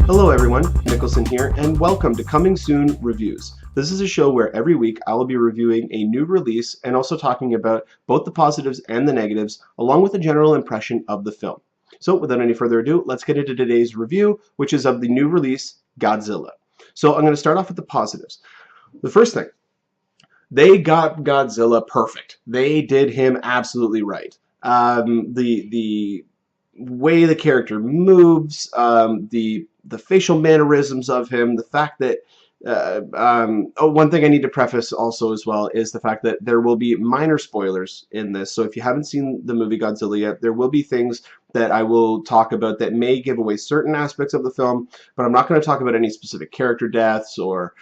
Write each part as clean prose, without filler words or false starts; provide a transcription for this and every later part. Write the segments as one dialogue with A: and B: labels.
A: Hello everyone, Niklsun here, and welcome to Coming Soon Reviews. This is a show where every week I will be reviewing a new release and also talking about both the positives and the negatives, along with a general impression of the film. So without any further ado, let's get into today's review, which is of the new release, Godzilla. So I'm going to start off with the positives. The first thing, they got Godzilla perfect. They did him absolutely right. The way the character moves, the facial mannerisms of him, the fact that one thing I need to preface also as well is the fact that there will be minor spoilers in this. So if you haven't seen the movie Godzilla yet, there will be things that I will talk about that may give away certain aspects of the film, but I'm not going to talk about any specific character deaths or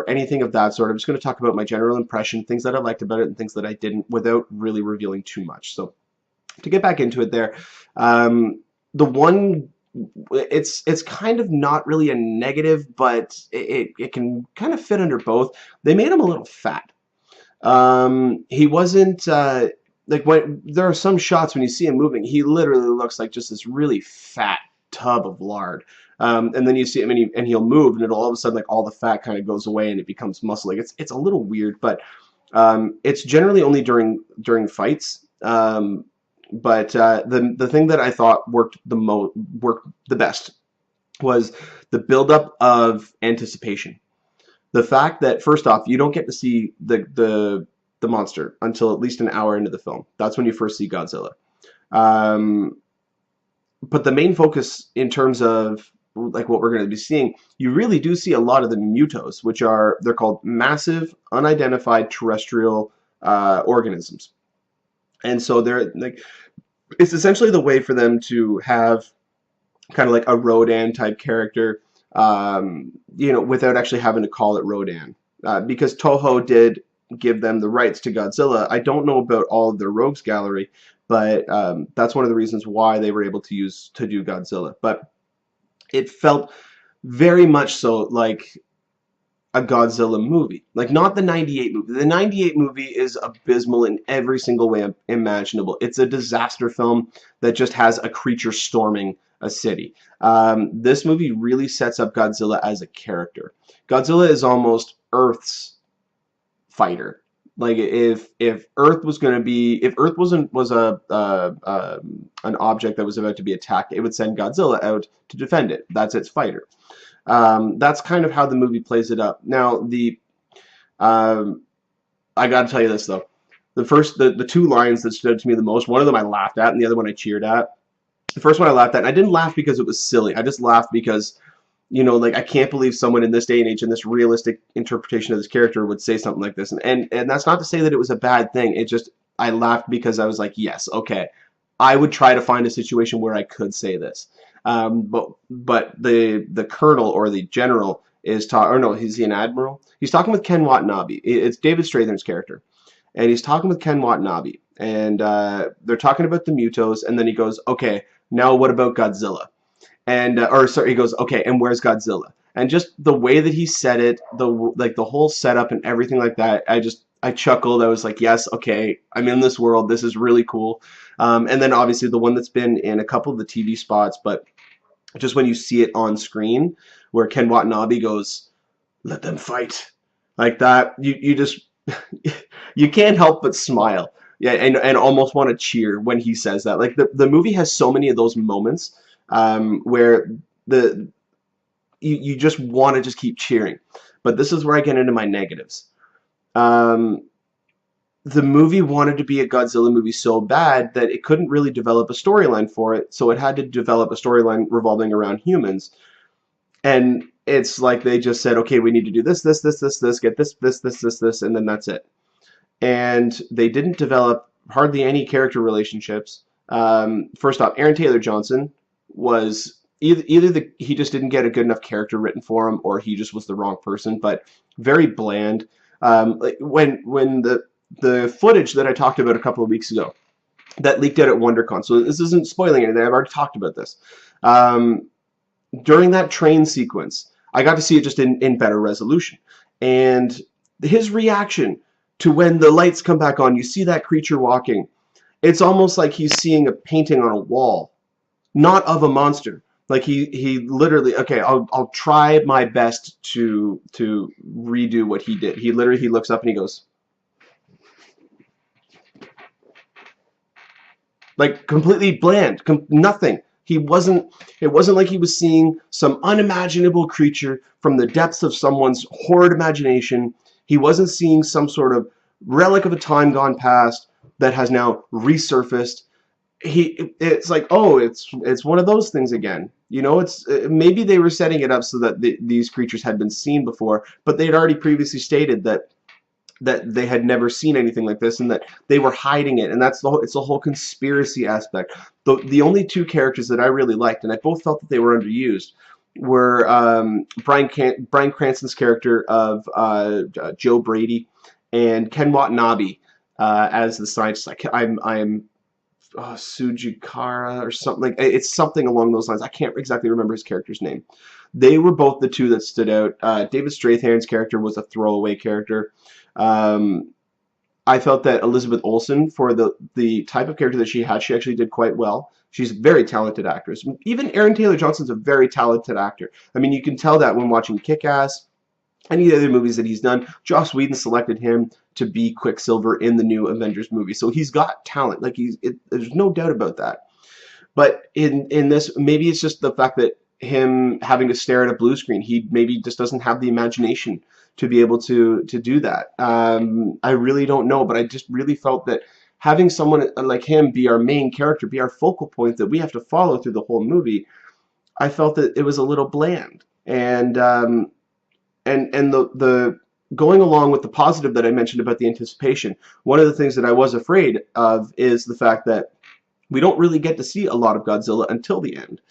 A: anything of that sort. I'm just going to talk about my general impression, things that I liked about it and things that I didn't, without really revealing too much. So to get back into it there, the one, it's kind of not really a negative, but it can kind of fit under both. They made him a little fat. He wasn't like, when there are some shots when you see him moving, he literally looks like just this really fat tub of lard. And then you see him and he'll move and it'll all of a sudden, like, all the fat kind of goes away and it becomes muscle. Like, it's a little weird, but it's generally only during fights. But the thing that I thought worked the best was the buildup of anticipation. The fact that, first off, you don't get to see the monster until at least an hour into the film. That's when you first see Godzilla. But the main focus in terms of like what we're going to be seeing, you really do see a lot of the mutos, which they're called massive unidentified terrestrial organisms. And so they're like, it's essentially the way for them to have kind of like a Rodan type character, without actually having to call it Rodan. Because Toho did give them the rights to Godzilla. I don't know about all of their rogues gallery, but that's one of the reasons why they were able to do Godzilla. But it felt very much so like a Godzilla movie. Like, not the 98 movie. The 98 movie is abysmal in every single way imaginable. It's a disaster film that just has a creature storming a city. This movie really sets up Godzilla as a character. Godzilla is almost Earth's fighter. Like, if Earth was going to be, if Earth was an object that was about to be attacked, it would send Godzilla out to defend it. That's its fighter. That's kind of how the movie plays it up. Now, I got to tell you this though. The two lines that stood out to me the most, one of them I laughed at, and the other one I cheered at. The first one I laughed at, and I didn't laugh because it was silly. I just laughed because, like, I can't believe someone in this day and age, in this realistic interpretation of this character, would say something like this. And that's not to say that it was a bad thing. It just, I laughed because I was like, yes, okay, I would try to find a situation where I could say this. But the colonel or the general is talking, or no, he's an admiral. He's talking with Ken Watanabe. It's David Strathairn's character, and he's talking with Ken Watanabe, and they're talking about the mutos, and then he goes, okay, now what about Godzilla? And he goes, okay, and where's Godzilla? And just the way that he said it, the whole setup and everything like that, I chuckled. I was like, yes, okay, I'm in this world. This is really cool. And then obviously the one that's been in a couple of the TV spots, but just when you see it on screen, where Ken Watanabe goes, let them fight, like that, you just, you can't help but smile. Yeah, and almost want to cheer when he says that. Like, the movie has so many of those moments where you just want to just keep cheering. But this is where I get into my negatives. The movie wanted to be a Godzilla movie so bad that it couldn't really develop a storyline for it, so it had to develop a storyline revolving around humans. And it's like they just said, okay, we need to do this, get this, and then that's it. And they didn't develop hardly any character relationships. First off, Aaron Taylor Johnson was either he just didn't get a good enough character written for him, or he just was the wrong person, but very bland. Like, when the footage that I talked about a couple of weeks ago that leaked out at WonderCon, so this isn't spoiling anything, I've already talked about this. During that train sequence, I got to see it just in better resolution. And his reaction to when the lights come back on, you see that creature walking. It's almost like he's seeing a painting on a wall, not of a monster. Like he literally, okay, I'll try my best to redo what he did. He looks up and he goes, like completely bland, nothing. He wasn't. It wasn't like he was seeing some unimaginable creature from the depths of someone's horrid imagination. He wasn't seeing some sort of relic of a time gone past that has now resurfaced. It's like, oh, it's one of those things again. You know, it's maybe they were setting it up so that these creatures had been seen before, but they had already previously stated that they had never seen anything like this and that they were hiding it, and that's it's the whole conspiracy aspect. The only two characters that I really liked, and I both felt that they were underused, were Bryan Cranston's character of Joe Brady and Ken Watanabe as the scientist. I'm Sujikara or something, like it's something along those lines. I can't exactly remember his character's name. They were both the two that stood out. David Strathairn's character was a throwaway character. Um, I felt that Elizabeth Olsen, for the type of character that she had, she actually did quite well. She's a very talented actress. Even Aaron Taylor Johnson's a very talented actor. I mean, you can tell that when watching Kick-Ass, any of the other movies that he's done. Joss Whedon selected him to be Quicksilver in the new Avengers movie, so he's got talent. Like there's no doubt about that. But in this, maybe it's just the fact that him having to stare at a blue screen, he maybe just doesn't have the imagination to be able to do that. I really don't know, but I just really felt that having someone like him be our main character, be our focal point that we have to follow through the whole movie, I felt that it was a little bland. And the going along with the positive that I mentioned about the anticipation, one of the things that I was afraid of is the fact that we don't really get to see a lot of Godzilla until the end.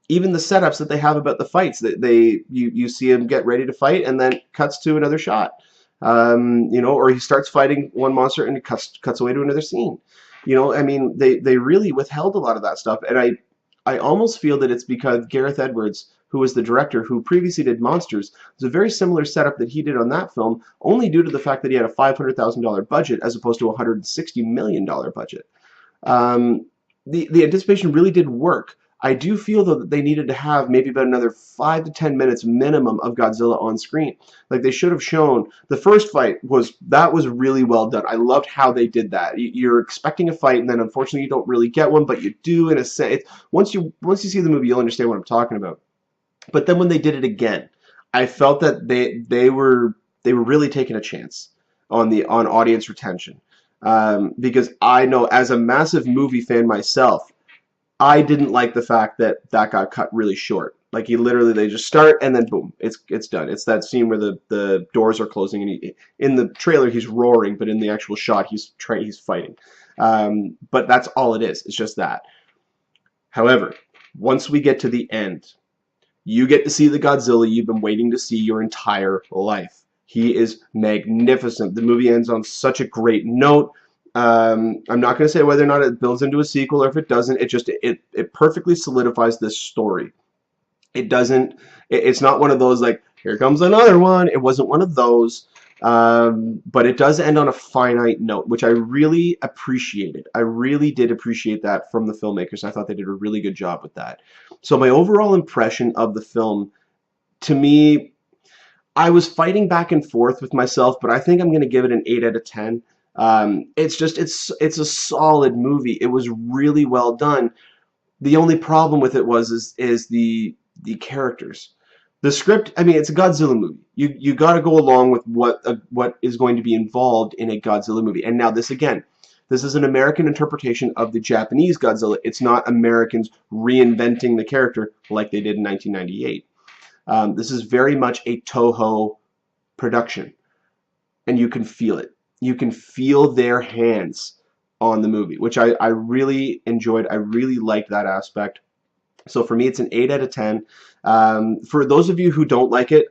A: Even the setups that they have about the fights, that you see him get ready to fight and then cuts to another shot. You know, or he starts fighting one monster and cuts away to another scene. You know, I mean, they really withheld a lot of that stuff, and I almost feel that it's because Gareth Edwards, who was the director who previously did Monsters, was a very similar setup that he did on that film, only due to the fact that he had a $500,000 budget as opposed to a $160 million budget. The anticipation really did work. I do feel, though, that they needed to have maybe about another 5 to 10 minutes minimum of Godzilla on screen. Like, they should have shown the first fight was really well done. I loved how they did that. You're expecting a fight, and then unfortunately you don't really get one, but you do in a sense. Once you see the movie, you'll understand what I'm talking about. But then when they did it again, I felt that they were really taking a chance on audience retention, because I know, as a massive movie fan myself, I didn't like the fact that got cut really short. Like, they just start and then boom, it's done. It's that scene where the doors are closing and in the trailer he's roaring, but in the actual shot he's fighting. But that's all it is. It's just that. However, once we get to the end, you get to see the Godzilla you've been waiting to see your entire life. He is magnificent. The movie ends on such a great note. I'm not going to say whether or not it builds into a sequel or if it doesn't. It perfectly solidifies this story. It's not one of those like, here comes another one. It wasn't one of those. But it does end on a finite note, which I really appreciated. I really did appreciate that from the filmmakers. I thought they did a really good job with that. So my overall impression of the film, to me, I was fighting back and forth with myself, but I think I'm going to give it an 8 out of 10. It's a solid movie. It was really well done. The only problem with it is the characters. The script, I mean, it's a Godzilla movie. You got to go along with what is going to be involved in a Godzilla movie. And now this is an American interpretation of the Japanese Godzilla. It's not Americans reinventing the character like they did in 1998. This is very much a Toho production, and you can feel it. You can feel their hands on the movie, which I really enjoyed. I really liked that aspect. So for me, it's an 8 out of 10. For those of you who don't like it,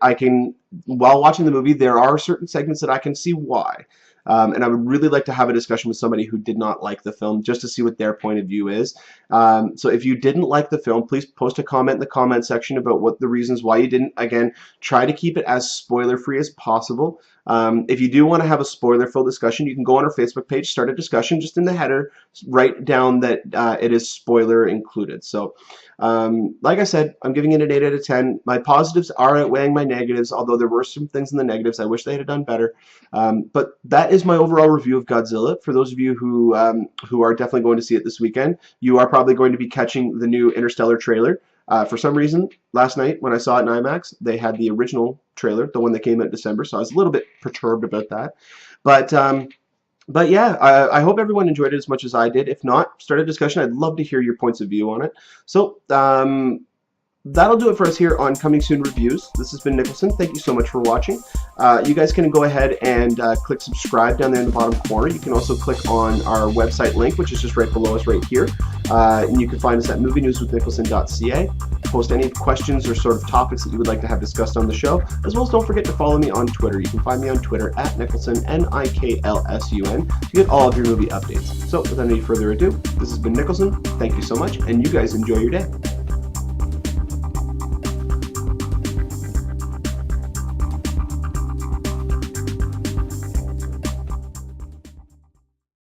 A: while watching the movie, there are certain segments that I can see why. And I would really like to have a discussion with somebody who did not like the film, just to see what their point of view is. So if you didn't like the film, please post a comment in the comment section about what the reasons why you didn't. Again, try to keep it as spoiler-free as possible. If you do want to have a spoiler-filled discussion, you can go on our Facebook page, start a discussion, just in the header, write down that it is spoiler included. So, like I said, I'm giving it an 8 out of 10. My positives are outweighing my negatives, although there were some things in the negatives I wish they had done better. But that is my overall review of Godzilla. For those of you who are definitely going to see it this weekend, you are probably going to be catching the new Interstellar trailer. For some reason, last night when I saw it in IMAX, they had the original trailer, the one that came out in December, so I was a little bit perturbed about that. But yeah, I hope everyone enjoyed it as much as I did. If not, start a discussion. I'd love to hear your points of view on it. So that'll do it for us here on Coming Soon Reviews. This has been Niklsun. Thank you so much for watching. You guys can go ahead and click subscribe down there in the bottom corner. You can also click on our website link, which is just right below us right here. And you can find us at movienewswithniklsun.ca. Post any questions or sort of topics that you would like to have discussed on the show, as well as don't forget to follow me on Twitter. You can find me on Twitter at Niklsun, Niklsun, to get all of your movie updates. So without any further ado, this has been Niklsun. Thank you so much, and you guys enjoy your day.